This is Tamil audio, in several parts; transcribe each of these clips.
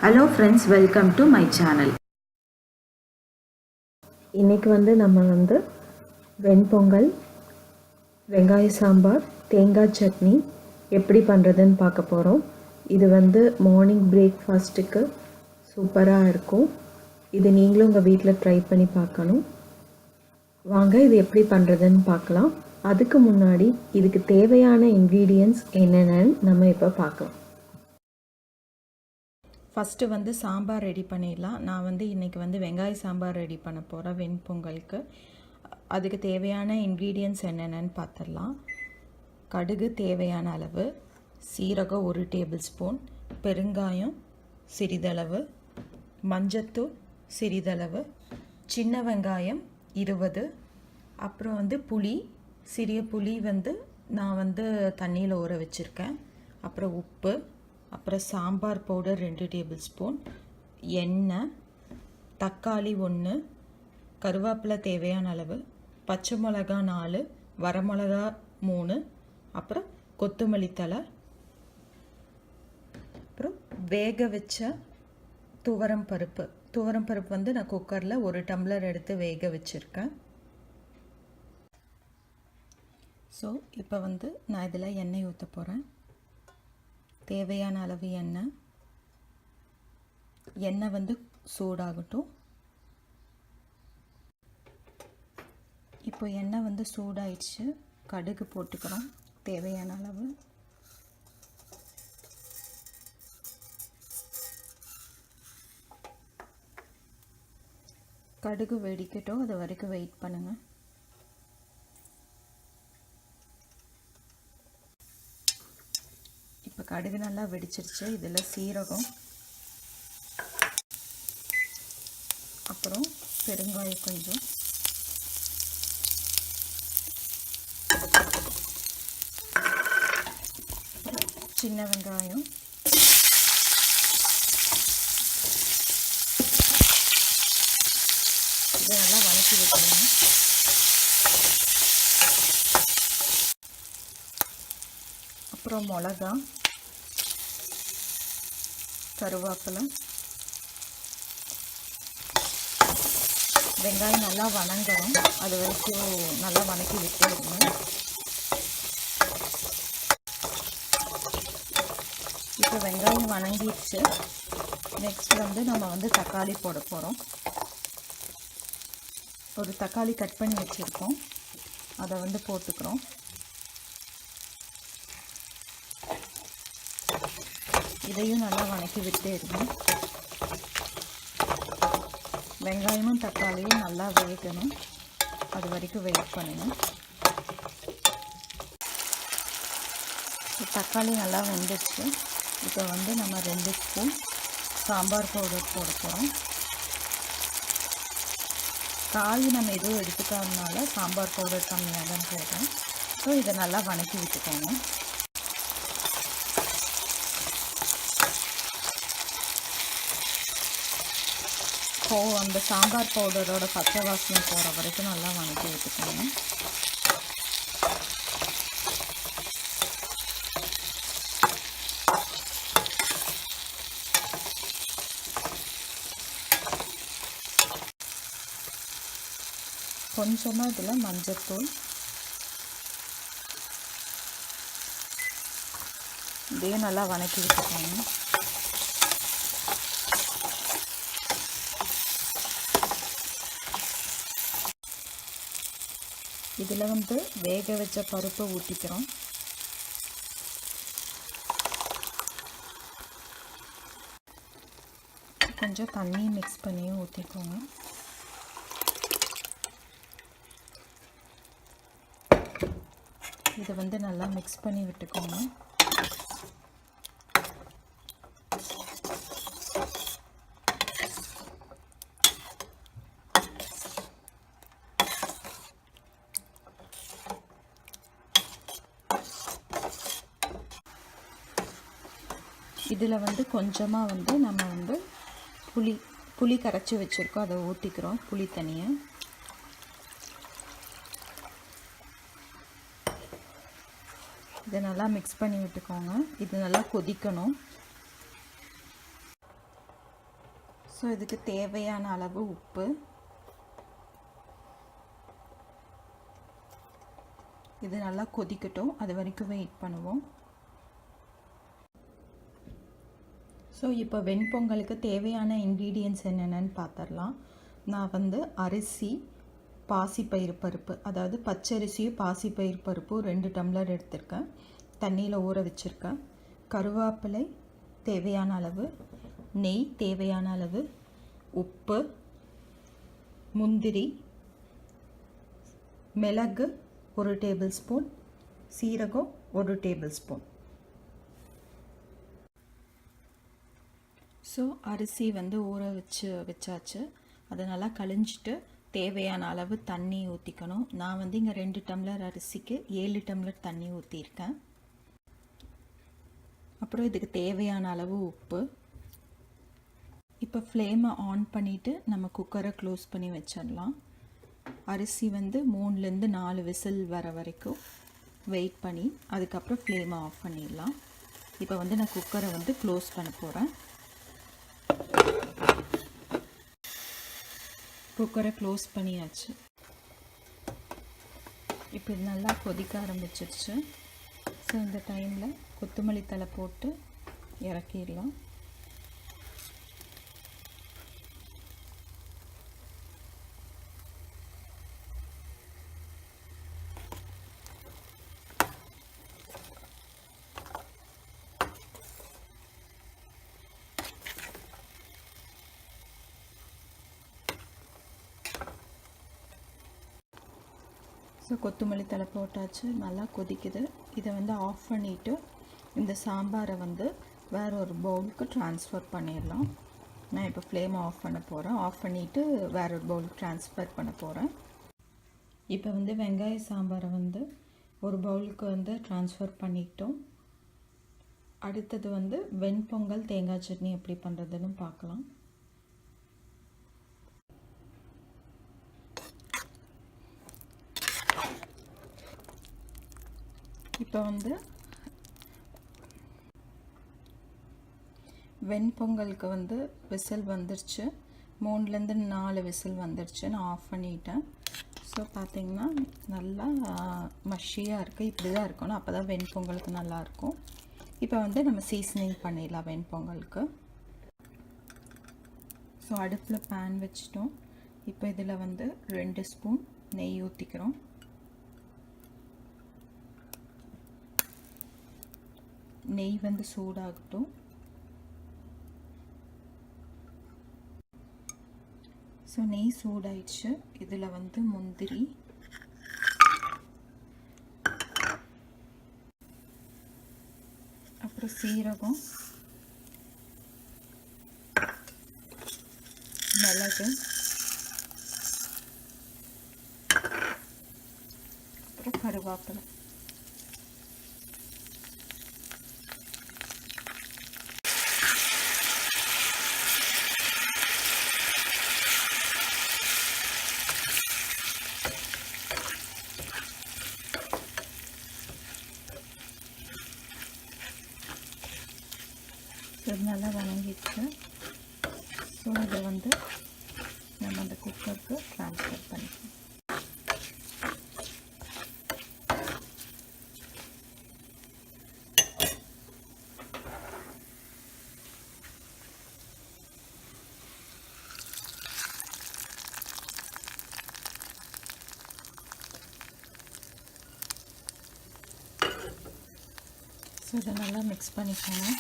Hello friends, welcome to my channel. இன்றைக்கி நம்ம வெண்பொங்கல், வெங்காய சாம்பார், தேங்காய் சட்னி எப்படி பண்ணுறதுன்னு பார்க்க போகிறோம். இது மார்னிங் பிரேக்ஃபாஸ்ட்டுக்கு சூப்பராக இருக்கும். இது நீங்களும் உங்கள் வீட்டில் ட்ரை பண்ணி பார்க்கணும். வாங்க இது எப்படி பண்ணுறதுன்னு பார்க்கலாம். அதுக்கு முன்னாடி இதுக்கு தேவையான இன்க்ரீடியன்ட்ஸ் என்னென்னு நம்ம இப்போ பார்க்கலாம். ஃபஸ்ட்டு சாம்பார் ரெடி பண்ணிடலாம். நான் இன்றைக்கி வெங்காய சாம்பார் ரெடி பண்ண போகிறேன் வெண்பொங்கலுக்கு. அதுக்கு தேவையான இன்க்ரீடியன்ட்ஸ் என்னென்னு பார்த்துடலாம். கடுகு தேவையான அளவு, சீரகம் 1 டேபிள் ஸ்பூன், பெருங்காயம் சிறிதளவு, மஞ்சத்தூள் சிறிதளவு, சின்ன வெங்காயம் 20, அப்புறம் புளி, சிறிய புளி நான் தண்ணியில் ஊற வச்சுருக்கேன். அப்புறம் உப்பு, அப்புறம் சாம்பார் பவுடர் 2 டேபிள் ஸ்பூன், எண்ணெய், தக்காளி 1, கருவேப்பிலை தேவையான அளவு, பச்சை மிளகா 4, வரமிளகா 3, அப்புறம் கொத்தமல்லி தழை, அப்புறம் வேக வச்ச துவரம் பருப்பு நான் குக்கரில் 1 டம்ளர் எடுத்து வேக வச்சுருக்கேன். ஸோ இப்போ நான் இதில் எண்ணெய் ஊற்ற போகிறேன். தேவையான அளவு எண்ணெய் சூடாகட்டும். இப்போ எண்ணெய் சூடாயிடுச்சு. கடுகு போட்டுக்கிறோம் தேவையான அளவு. கடுகு வெடிக்கட்டும், அது வரைக்கும் வெயிட் பண்ணுங்கள். இப்போ கடுகு நல்லா வெடிச்சிருச்சு. இதில் சீரகம், அப்புறம் பெருங்காயம் கொஞ்சம், சின்ன வெங்காயம், இதை நல்லா வதக்கி விட்டுருங்க. அப்புறம் மிளகா, கருவேப்பிலை, வெங்காயம் நல்லா வணங்கணும். அது வரைக்கும் நல்லா வணக்கி விட்டுருங்க. இப்போ வெங்காயம் வணங்கிடுச்சு. நெக்ஸ்ட் நம்ம தக்காளி போட போகிறோம். ஒரு தக்காளி கட் பண்ணி வச்சுருக்கோம், அதை போட்டுக்கிறோம். இதையும் நல்லா வணக்கி விட்டே இருக்கணும். வெங்காயமும் தக்காளியும் நல்லா வேகணும், அது வரைக்கும் வெயிட் பண்ணுங்கள். தக்காளி நல்லா வெந்துடுச்சு. இப்போ நம்ம 2 ஸ்பூன் சாம்பார் பவுடர் போட போகிறோம். காய் நம்ம எதுவும் எடுத்துக்காதனால சாம்பார் பவுடர் கம்மியாக தான் போடுறோம். ஸோ இதை நல்லா வணக்கி விட்டுக்கோங்க. அந்த சாம்பார் பவுடரோட பச்சை வாசனை போகிற வரைக்கும் நல்லா வணக்கி விட்டுக்கோங்க. கொஞ்சமாக இதில் மஞ்சத்தூள், இதையும் நல்லா வணக்கி விட்டுக்கோங்க. இதில் வேக வச்ச பருப்பை ஊற்றிக்கிறோம். கொஞ்சம் தண்ணி மிக்ஸ் பண்ணியும் ஊற்றிக்கோங்க. இதை நல்லா மிக்ஸ் பண்ணி விட்டுக்கோங்க. இதில் கொஞ்சமாக நம்ம புளி கரைச்சி வச்சுருக்கோம், அதை ஊற்றிக்கிறோம். புளி தனியாக இதை நல்லா மிக்ஸ் பண்ணி விட்டுக்கோங்க. இது நல்லா கொதிக்கணும். ஸோ இதுக்கு தேவையான அளவு உப்பு, இது நல்லா கொதிக்கட்டும், அது வரைக்கும் வெயிட் பண்ணுவோம். ஸோ இப்போ வெண்பொங்கலுக்கு தேவையான இன்க்ரீடியன்ட்ஸ் என்னென்னு பார்த்துடலாம். நான் வந்து அரிசி, பாசிப்பயிறு பருப்பு, அதாவது பச்சரிசியும் பாசிப்பயிறு பருப்பும் 2 டம்ளர் எடுத்திருக்கேன், தண்ணியில் ஊற வச்சுருக்கேன். கருவேப்பிலை தேவையான அளவு, நெய் தேவையான அளவு, உப்பு, முந்திரி, மிளகு 1 டேபிள் ஸ்பூன், சீரகம் 1 டேபிள் ஸ்பூன். ஸோ அரிசி வந்து ஊற வச்சாச்சு. அதை நல்லா கழிஞ்சிட்டு தேவையான அளவு தண்ணி ஊற்றிக்கணும். நான் வந்து இங்கே 2 டம்ளர் அரிசிக்கு 7 டம்ளர் தண்ணி ஊற்றிருக்கேன். அப்புறம் இதுக்கு தேவையான அளவு உப்பு. இப்போ ஃப்ளேமை ஆன் பண்ணிவிட்டு நம்ம குக்கரை க்ளோஸ் பண்ணி வச்சிடலாம். அரிசி வந்து 3லேருந்து 4 விசில் வர வரைக்கும் வெயிட் பண்ணி அதுக்கப்புறம் ஃப்ளேமை ஆஃப் பண்ணிடலாம். இப்போ வந்து நான் குக்கரை வந்து க்ளோஸ் பண்ண போகிறேன். குக்கரை க்ளோஸ் பண்ணியாச்சு. இப்போ இது நல்லா கொதிக்க ஆரம்பிச்சிருச்சு. ஸோ இந்த டைமில் கொத்தமல்லி தழை போட்டு இறக்கிடலாம். ஸோ கொத்தமல்லி தழை போட்டாச்சு, நல்லா கொதிக்குது. இதை வந்து ஆஃப் பண்ணிவிட்டு இந்த சாம்பாரை வந்து வேறு ஒரு பவுலுக்கு ட்ரான்ஸ்ஃபர் பண்ணிடலாம். நான் இப்போ ஃப்ளேமை ஆஃப் பண்ண போகிறேன். ஆஃப் பண்ணிவிட்டு வேறு ஒரு பவுலுக்கு ட்ரான்ஸ்ஃபர் பண்ண போகிறேன். இப்போ வந்து வெங்காய சாம்பாரை வந்து ஒரு பவுலுக்கு வந்து ட்ரான்ஸ்ஃபர் பண்ணிட்டோம். அடுத்தது வந்து வெண்பொங்கல் தேங்காய் சட்னி எப்படி பண்ணுறதுன்னு பார்க்கலாம். இப்போ வந்து வெண்பொங்கலுக்கு வந்து விசில் வந்துருச்சு, 3லேருந்து 4 விசில் வந்துருச்சு. நான் ஆஃப் பண்ணிட்டேன். ஸோ பார்த்திங்கன்னா நல்லா மஷியாக இருக்குது. இப்படி தான் இருக்கணும், அப்போ தான் வெண்பொங்கலுக்கு நல்லாயிருக்கும். இப்போ வந்து நம்ம சீசனிங் பண்ணிடலாம் வெண்பொங்கலுக்கு. ஸோ அடுப்பில் பேன் வச்சிட்டோம். இப்போ இதில் வந்து 2 ஸ்பூன் நெய் ஊற்றிக்கிறோம். நெய் வந்து சூடாகட்டும். ஸோ நெய் சூடாயிடுச்சு. இதில் வந்து முந்திரி, அப்புறம் சீரகம், மிளகு, அப்புறம் கருவேப்பிலை. இது நல்லா வணங்கிடுச்சு. ஸோ இதை வந்து நம்ம அந்த குக்கருக்கு ட்ரான்ஸ்ஃபர் பண்ணிக்கலாம். ஸோ இதை நல்லா மிக்ஸ் பண்ணிக்கோங்க.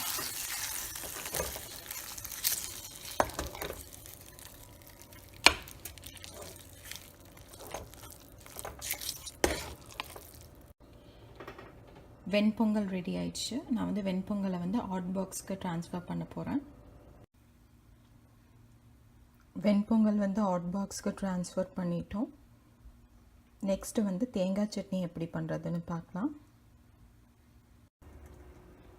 வெண்பொங்கல் ரெடி ஆயிடுச்சு. நான் வந்து வெண்பொங்கலை வந்து ஹாட் பாக்ஸ்க்கு ட்ரான்ஸ்ஃபர் பண்ண போகிறேன். வெண்பொங்கல் வந்து ஹாட் பாக்ஸ்க்கு ட்ரான்ஸ்ஃபர் பண்ணிட்டோம். நெக்ஸ்ட்டு வந்து தேங்காய் சட்னி எப்படி பண்ணுறதுன்னு பார்க்கலாம்.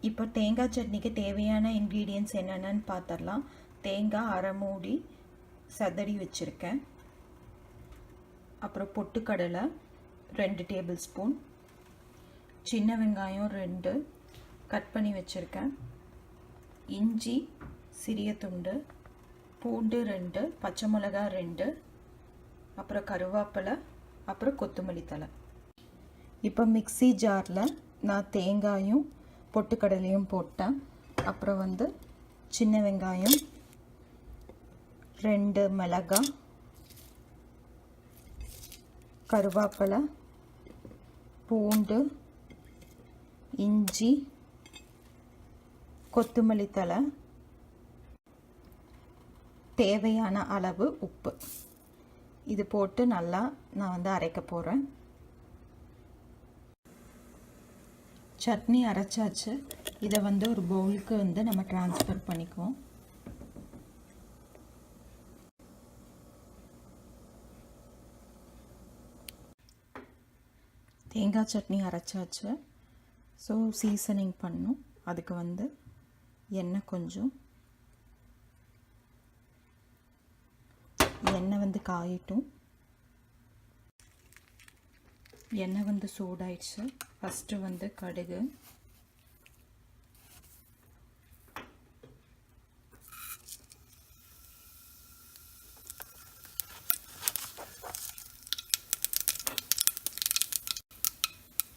இப்போ தேங்காய் சட்னிக்கு தேவையான இன்க்ரீடியன்ட்ஸ் என்னென்னு பார்த்துடலாம். தேங்காய் அரை மூடி சதடி வச்சுருக்கேன். அப்புறம் பொட்டுக்கடலை 2 டேபிள் ஸ்பூன், சின்ன வெங்காயம் 2 கட் பண்ணி வச்சுருக்கேன், இஞ்சி சிறிய துண்டு, பூண்டு 2, பச்சை மிளகாய் 2, அப்புறம் கருவேப்பிலை, அப்புறம் கொத்தமல்லி தழை. இப்போ மிக்ஸி ஜாரில் நான் தேங்காயும் பொட்டுக்கடலையும் போட்டேன். அப்புறம் வந்து சின்ன வெங்காயம், 2 மிளகாய், கருவேப்பிலை, பூண்டு, இஞ்சி, கொத்தமல்லி தழை, தேவையான அளவு உப்பு இது போட்டு நல்லா நான் வந்து அரைக்க போகிறேன். சட்னி அரைச்சாச்சு. இதை வந்து ஒரு பவுலுக்கு வந்து நம்ம ட்ரான்ஸ்ஃபர் பண்ணிக்குவோம். தேங்காய் சட்னி அரைச்சாச்சு. ஸோ சீசனிங் பண்ணும். அதுக்கு வந்து எண்ணெய் கொஞ்சம், எண்ணெய் வந்து காயட்டும். எண்ணெய் வந்து சூடாயிடுச்சு. ஃபஸ்ட்டு வந்து கடுகு,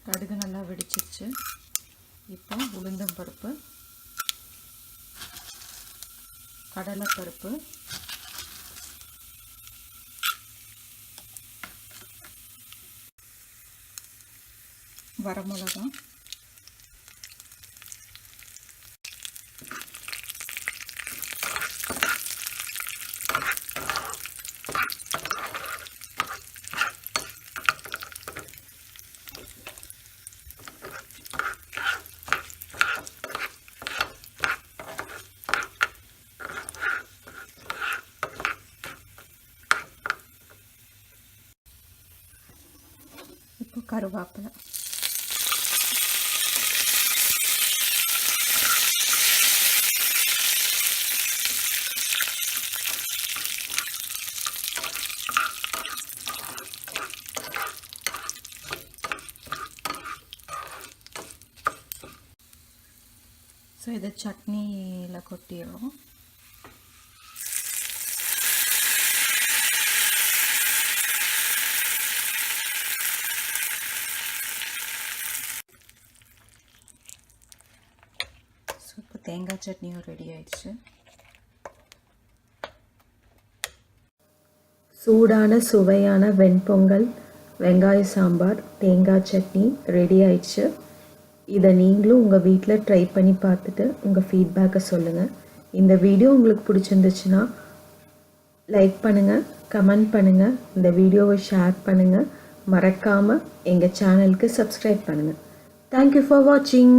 கடுகு நல்லா வெடிச்சிருச்சு. இப்போ உளுந்தம் பருப்பு, கடலைப்பருப்பு, வரமிளகாய், இப்போ கருவேப்பிலை, ஸோ இதை சட்னியில் கொட்டிடுறோம். ஸோ இப்போ தேங்காய் சட்னியும் ரெடி ஆயிடுச்சு. சூடான சுவையான வெண்பொங்கல், வெங்காய சாம்பார், தேங்காய் சட்னி ரெடி ஆயிடுச்சு. இதை நீங்களும் உங்கள் வீட்டில் ட்ரை பண்ணி பார்த்துட்டு உங்கள் ஃபீட்பேக்கை சொல்லுங்கள். இந்த வீடியோ உங்களுக்கு பிடிச்சிருந்துச்சுன்னா லைக் பண்ணுங்கள், கமெண்ட் பண்ணுங்கள், இந்த வீடியோவை ஷேர் பண்ணுங்கள். மறக்காமல் எங்கள் சேனலுக்கு சப்ஸ்கிரைப் பண்ணுங்கள். தேங்க்யூ ஃபார் வாட்சிங்.